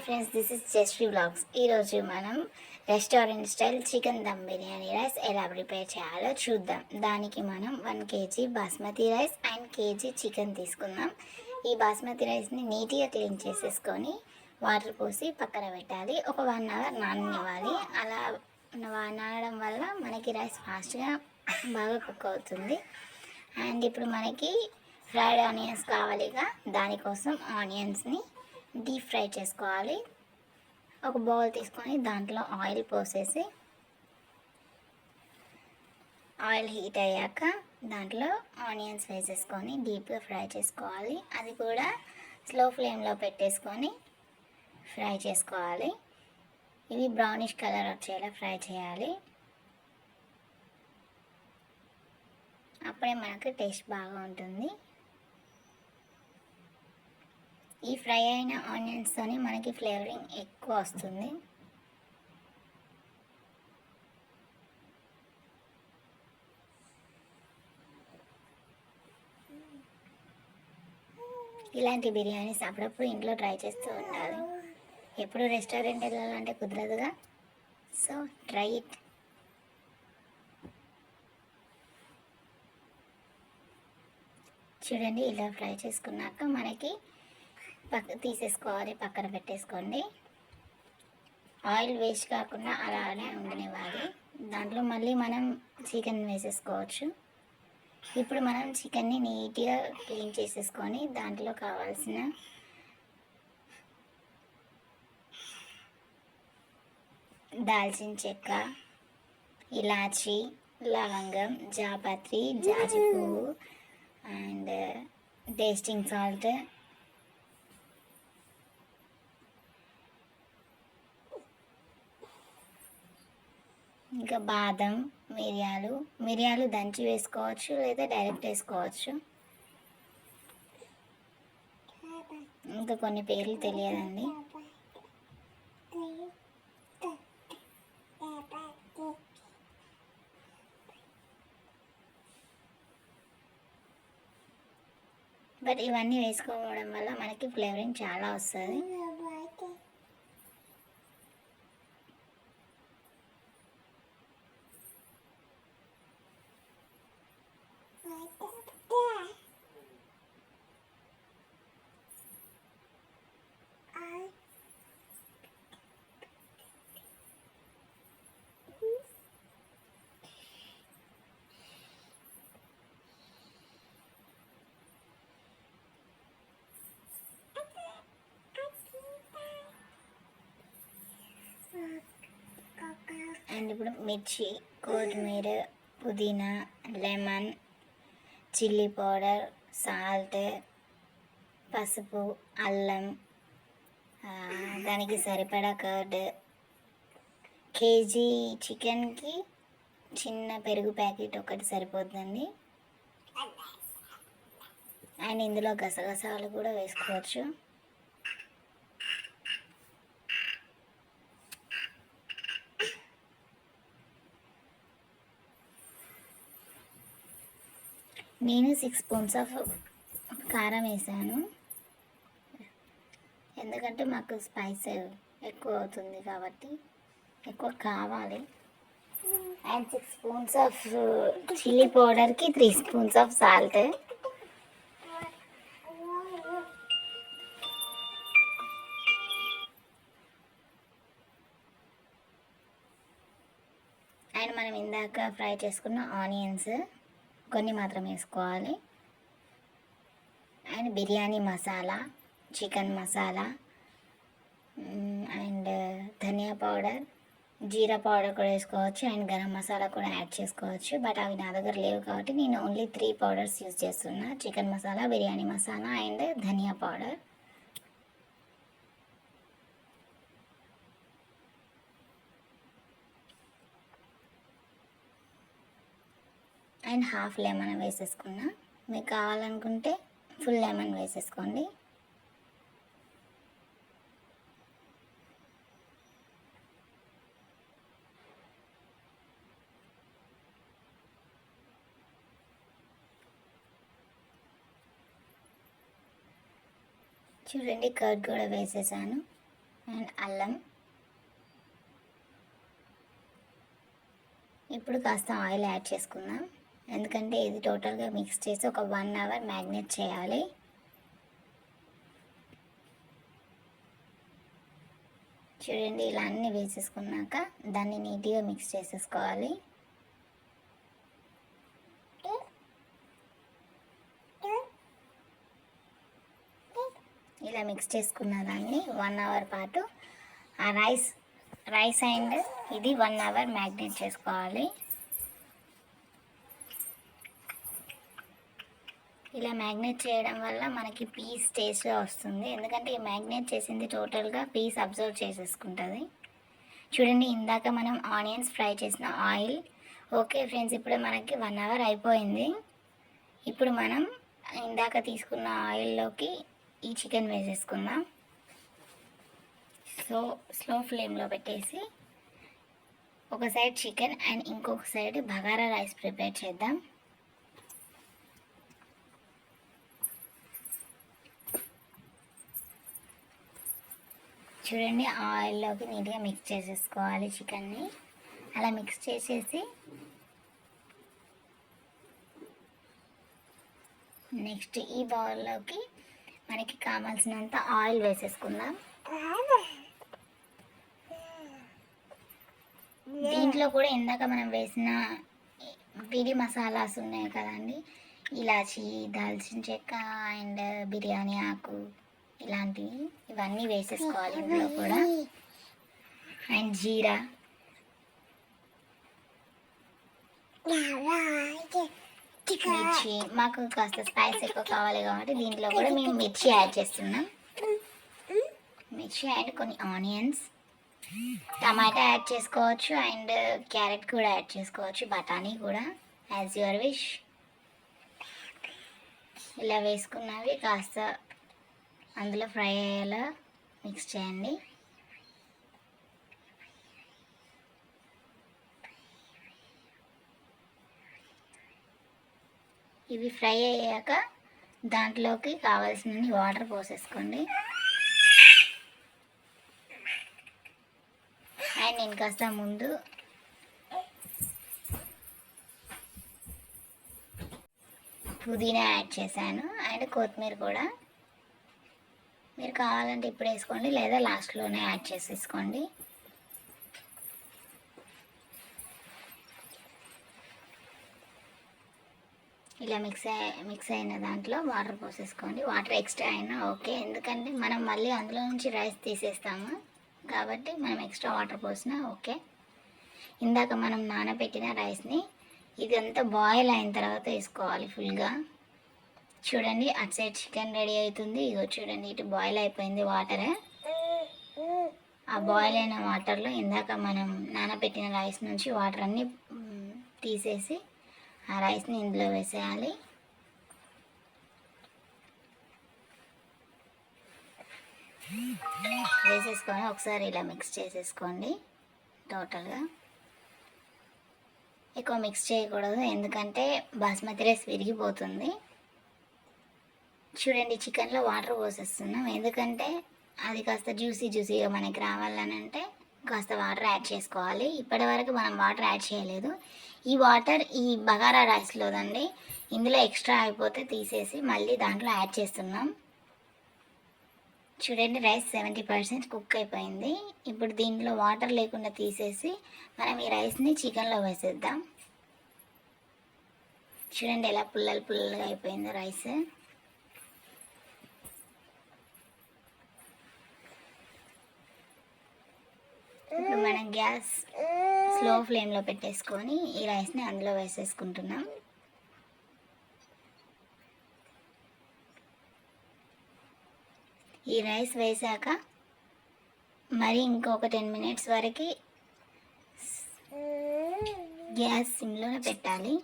Friends, this is జస్ట్రీ vlogs. ఈరోజు మనం restaurant style chicken dum biryani rice ఎలా ప్రిపేర్ చేయాలో చూద్దాం. దానికి మనం 1 kg basmati rice and KG chicken తీసుకుందాం. ఈ బాస్మతి రైస్ని నీట్గా క్లీన్ చేసేసుకొని వాటర్ పోసి పక్కన పెట్టాలి. ఒక 1 hour నాననివ్వాలి. అలా నానడం వల్ల మనకి రైస్ ఫాస్ట్గా బాగా కుక్ అవుతుంది. అండ్ ఇప్పుడు మనకి ఫ్రైడ్ ఆనియన్స్ కావాలిగా, దానికోసం ఆనియన్స్ని డీప్ ఫ్రై చేసుకోవాలి. ఒక బౌల్ తీసుకొని దాంట్లో ఆయిల్ పోసేసి, ఆయిల్ హీట్ అయ్యాక దాంట్లో ఆనియన్స్ వేసేసుకొని డీప్గా ఫ్రై చేసుకోవాలి. అది కూడా స్లో ఫ్లేమ్లో పెట్టేసుకొని ఫ్రై చేసుకోవాలి. ఇవి బ్రౌనిష్ కలర్ వచ్చేలా ఫ్రై చేయాలి. అప్పుడే మనకు టేస్ట్ బాగా ఉంటుంది. ఈ ఫ్రై అయిన ఆనియన్స్తోని మనకి ఫ్లేవరింగ్ ఎక్కువ వస్తుంది. ఇలాంటి బిర్యానీస్ అప్పుడప్పుడు ఇంట్లో ట్రై చేస్తూ ఉండాలి. ఎప్పుడు రెస్టారెంట్ వెళ్ళాలంటే కుదరదుగా, సో ట్రై ఇట్. చూడండి, ఇలా ఫ్రై చేసుకున్నాక మనకి తీసేసుకోవాలి, పక్కన పెట్టేసుకోండి. ఆయిల్ వేస్ట్ కాకుండా అలానే ఉండనివ్వాలి. దాంట్లో మళ్ళీ మనం చికెన్ వేసేసుకోవచ్చు. ఇప్పుడు మనం చికెన్ని నీట్గా క్లీన్ చేసేసుకొని దాంట్లో కావాల్సిన దాల్చిన చెక్క, ఇలాచి, లవంగం, జాపత్రి, జాజి పువ్వు అండ్ టేస్టింగ్ సాల్ట్, ఇంకా బాదం, మిరియాలు దంచి వేసుకోవచ్చు లేదా డైరెక్ట్ వేసుకోవచ్చు. ఇంకా కొన్ని పేర్లు తెలియదండి. బట్ ఇవన్నీ వేసుకోవడం వల్ల మనకి ఫ్లేవరింగ్ చాలా వస్తుంది. అండ్ ఇప్పుడు మిర్చి, కొత్తిమీర, పుదీనా, లెమన్, చిల్లీ పౌడర్, సాల్ట్, పసుపు, అల్లం, దానికి సరిపడా కర్డ్, కేజీ చికెన్కి చిన్న పెరుగు ప్యాకెట్ ఒకటి సరిపోతుందండి. అండ్ ఇందులో గసగసాలు కూడా వేసుకోవచ్చు. నేను 6 స్పూన్స్ ఆఫ్ కారం వేసాను, ఎందుకంటే మాకు స్పైస్ ఎక్కువ అవుతుంది కాబట్టి, ఎక్కువ కావాలి. అండ్ 6 స్పూన్స్ ఆఫ్ చిల్లీ పౌడర్కి 3 స్పూన్స్ ఆఫ్ సాల్ట్. అండ్ మనం ఇందాక ఫ్రై చేసుకున్న ఆనియన్స్ కొన్ని మాత్రం వేసుకోవాలి. And biryani masala, chicken masala and dhania powder, jeera powder కూడా వేసుకోవచ్చు. అండ్ గరం మసాలా కూడా యాడ్ చేసుకోవచ్చు. బట్ అవి నా దగ్గర లేవు కాబట్టి నేను ఓన్లీ 3 పౌడర్స్ యూజ్ చేస్తున్నా: chicken masala, biryani masala and dhania powder. And half lemon వేసేసుకున్నా. మీకు కావాలనుకుంటే ఫుల్ లెమన్ వేసేసుకోండి. చూడండి, కర్డ్ కూడా వేసేసాను. అండ్ అల్లం. ఇప్పుడు కాస్త ఆయిల్ యాడ్ చేసుకుందాం, ఎందుకంటే ఇది టోటల్గా మిక్స్ చేసి ఒక 1 అవర్ మ్యాగ్నేట్ చేయాలి. చూడండి, ఇలా అన్నీ వేసేసుకున్నాక దాన్ని నీట్గా మిక్స్ చేసేసుకోవాలి. ఇలా మిక్స్ చేసుకున్న దాన్ని 1 అవర్ పాటు ఆ రైస్ అండ్ ఇది 1 అవర్ మ్యాగ్నేట్ చేసుకోవాలి. ఇలా మ్యాగ్నేట్ చేయడం వల్ల మనకి పీస్ టేస్ట్గా వస్తుంది, ఎందుకంటే ఈ మ్యాగ్నేట్ చేసింది టోటల్గా పీస్ అబ్జర్వ్ చేసేసుకుంటుంది. చూడండి, ఇందాక మనం ఆనియన్స్ ఫ్రై చేసిన ఆయిల్. ఓకే ఫ్రెండ్స్, ఇప్పుడు మనకి 1 అవర్ అయిపోయింది. ఇప్పుడు మనం ఇందాక తీసుకున్న ఆయిల్లోకి ఈ చికెన్ వేసేసుకుందాం. స్లో ఫ్లేమ్లో పెట్టేసి ఒక సైడ్ చికెన్ అండ్ ఇంకొక సైడ్ బగారా రైస్ ప్రిపేర్ చేద్దాం. చూడండి, ఆయిల్లోకి నీట్గా మిక్స్ చేసేసుకోవాలి చికెన్ని. అలా మిక్స్ చేసేసి నెక్స్ట్ ఈ బౌల్లోకి మనకి కావాల్సినంత ఆయిల్ వేసేసుకుందాం. దీంట్లో కూడా ఇందాక మనం వేసిన పిడి మసాలాస్ ఉన్నాయి కదండి, ఇలాచి, దాల్చిన చెక్క అండ్ బిర్యానీ ఆకు ఇలాంటివి, ఇవన్నీ వేసేసుకోవాలి ఇందులో కూడా. అండ్ జీరా, మిర్చి. మాకు కాస్త స్పైస్ ఎక్కువ కావాలి కాబట్టి దీంట్లో కూడా మేము మిర్చి యాడ్ చేస్తున్నాం. మిర్చి అండ్ కొన్ని ఆనియన్స్, టమాటా యాడ్ చేసుకోవచ్చు అండ్ క్యారెట్ కూడా యాడ్ చేసుకోవచ్చు, బఠానీ కూడా, యాజ్ యువర్ విష్. ఇలా వేసుకున్నవి కాస్త అందులో ఫ్రై అయ్యేలా మిక్స్ చేయండి. ఇవి ఫ్రై అయ్యాక దాంట్లోకి కావాల్సినన్ని వాటర్ పోసేసుకోండి. అండ్ నేను కాస్త ముందు పుదీనా యాడ్ చేశాను అండ్ కొత్తిమీర కూడా. మీరు కావాలంటే ఇప్పుడు వేసుకోండి, లేదా లాస్ట్లోనే యాడ్ చేసేసుకోండి. ఇలా మిక్స్ అయిన దాంట్లో వాటర్ పోసేసుకోండి. వాటర్ ఎక్స్ట్రా అయినా ఓకే, ఎందుకంటే మనం మళ్ళీ అందులో నుంచి రైస్ తీసేస్తాము కాబట్టి మనం ఎక్స్ట్రా వాటర్ పోసినా ఓకే. ఇందాక మనం నానబెట్టిన రైస్ని ఇదంతా బాయిల్ అయిన తర్వాత వేసుకోవాలి ఫుల్గా. చూడండి, అటు సైడ్ చికెన్ రెడీ అవుతుంది. ఇగో చూడండి, ఇటు బాయిల్ అయిపోయింది వాటర్. ఆ బాయిల్ అయిన వాటర్లో ఇందాక మనం నానబెట్టిన రైస్ నుంచి వాటర్ అన్నీ తీసేసి ఆ రైస్ని ఇందులో వేసేయాలి. వేసేసుకొని ఒకసారి ఇలా మిక్స్ చేసేసుకోండి. టోటల్గా ఎక్కువ మిక్స్ చేయకూడదు, ఎందుకంటే బాస్మతి రైస్ విరిగిపోతుంది. చూడండి, చికెన్లో వాటర్ పోసేస్తున్నాం, ఎందుకంటే అది కాస్త జ్యూసీగా మనకి రావాలని అంటే కాస్త వాటర్ యాడ్ చేసుకోవాలి. ఇప్పటి వరకు మనం వాటర్ యాడ్ చేయలేదు. ఈ వాటర్ ఈ బగారా రైస్లోదండి, ఇందులో ఎక్స్ట్రా అయిపోతే తీసేసి మళ్ళీ దాంట్లో యాడ్ చేస్తున్నాం. చూడండి, రైస్ 70% కుక్ అయిపోయింది. ఇప్పుడు దీంట్లో వాటర్ లేకుండా తీసేసి మనం ఈ రైస్ని చికెన్లో వేసేద్దాం. చూడండి, ఎలా పుల్లలుగా అయిపోయిందో రైస్. ఇప్పుడు మనం గ్యాస్ స్లో ఫ్లేమ్లో పెట్టేసుకొని ఈ రైస్ని అందులో వేసేసుకుంటున్నాం. ఈ రైస్ వేసాక మరి ఇంకొక 10 మినిట్స్ వరకు గ్యాస్ సిమ్లోనే పెట్టాలి.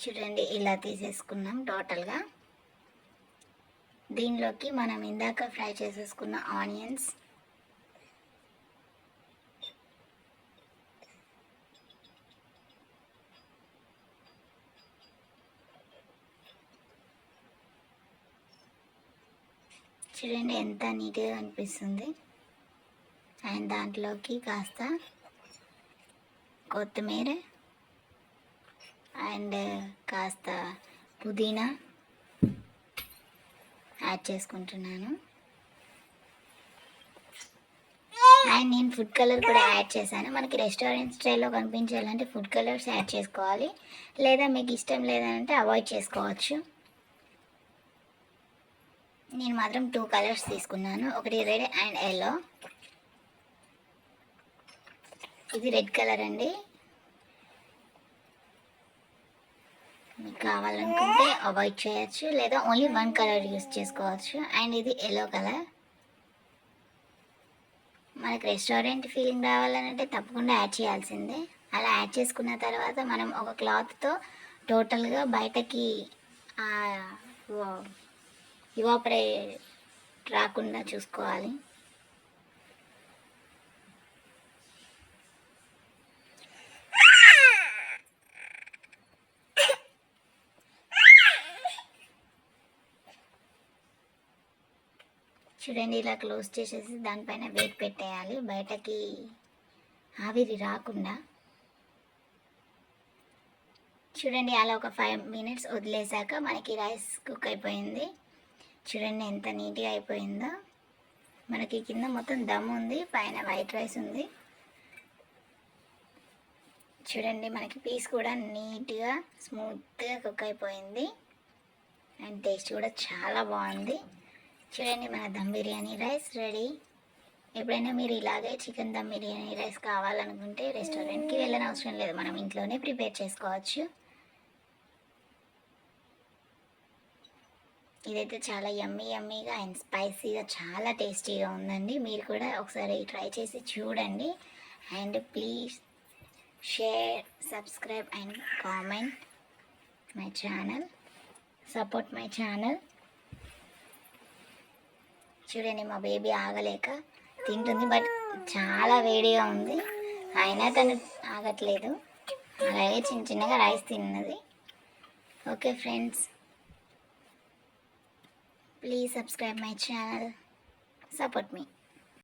చూడండి ఇలా తీసేసుకున్నాం టోటల్గా. దీనిలోకి మనం ఇందాక ఫ్రై చేసేసుకున్న ఆనియన్స్, చూడండి ఎంత నీట్గా అనిపిస్తుంది. అండ్ దాంట్లోకి కాస్త కొత్తిమీర అండ్ కాస్త పుదీనా యాడ్ చేసుకుంటున్నాను. అండ్ నేను ఫుడ్ కలర్ కూడా యాడ్ చేశాను. మనకి రెస్టారెంట్ స్టైల్లో కనిపించాలంటే ఫుడ్ కలర్స్ యాడ్ చేసుకోవాలి, లేదా మీకు ఇష్టం లేదంటే అవాయిడ్ చేసుకోవచ్చు. నేను మాత్రం 2 కలర్స్ తీసుకున్నాను, ఒకటి రెడ్ అండ్ ఎల్లో. ఇది రెడ్ కలర్ అండి, మీకు కావాలనుకుంటే అవాయిడ్ చేయొచ్చు, లేదా ఓన్లీ 1 కలర్ యూస్ చేసుకోవచ్చు. అండ్ ఇది ఎల్లో కలర్. మనకి రెస్టారెంట్ ఫీలింగ్ రావాలంటే తప్పకుండా యాడ్ చేయాల్సిందే. అలా యాడ్ చేసుకున్న తర్వాత మనం ఒక క్లాత్తో టోటల్గా బయటకి ఇవాపరేట్ రాకుండా చూసుకోవాలి. చూడండి ఇలా క్లోజ్ చేసేసి దానిపైన వెయిట్ పెట్టేయాలి, బయటకి ఆవిరి రాకుండా. చూడండి అలా ఒక 5 minutes వదిలేసాక మనకి రైస్ కుక్ అయిపోయింది. చూడండి ఎంత నీట్గా అయిపోయిందో. మనకి కింద మొత్తం దమ్ ఉంది, పైన వైట్ రైస్ ఉంది. చూడండి మనకి పీస్ కూడా నీట్గా స్మూత్గా కుక్ అయిపోయింది. అండ్ టేస్ట్ కూడా చాలా బాగుంది. చూడండి మన దమ్ బిర్యానీ రైస్ రెడీ. ఎప్పుడైనా మీరు ఇలాగే చికెన్ దమ్ బిర్యానీ రైస్ కావాలనుకుంటే రెస్టారెంట్కి వెళ్ళని అవసరం లేదు, మనం ఇంట్లోనే ప్రిపేర్ చేసుకోవచ్చు. ఇదైతే చాలా యమ్మీగా అండ్ స్పైసీగా చాలా టేస్టీగా ఉందండి. మీరు కూడా ఒకసారి ట్రై చేసి చూడండి. And please share, subscribe and comment my channel, support my channel. చూడండి మా బేబీ ఆగలేక తింటుంది, బట్ చాలా వేడిగా ఉంది, అయినా తను ఆగట్లేదు. అలాగే చిన్నగా రైస్ తిన్నది. Okay friends, please subscribe my channel, support me.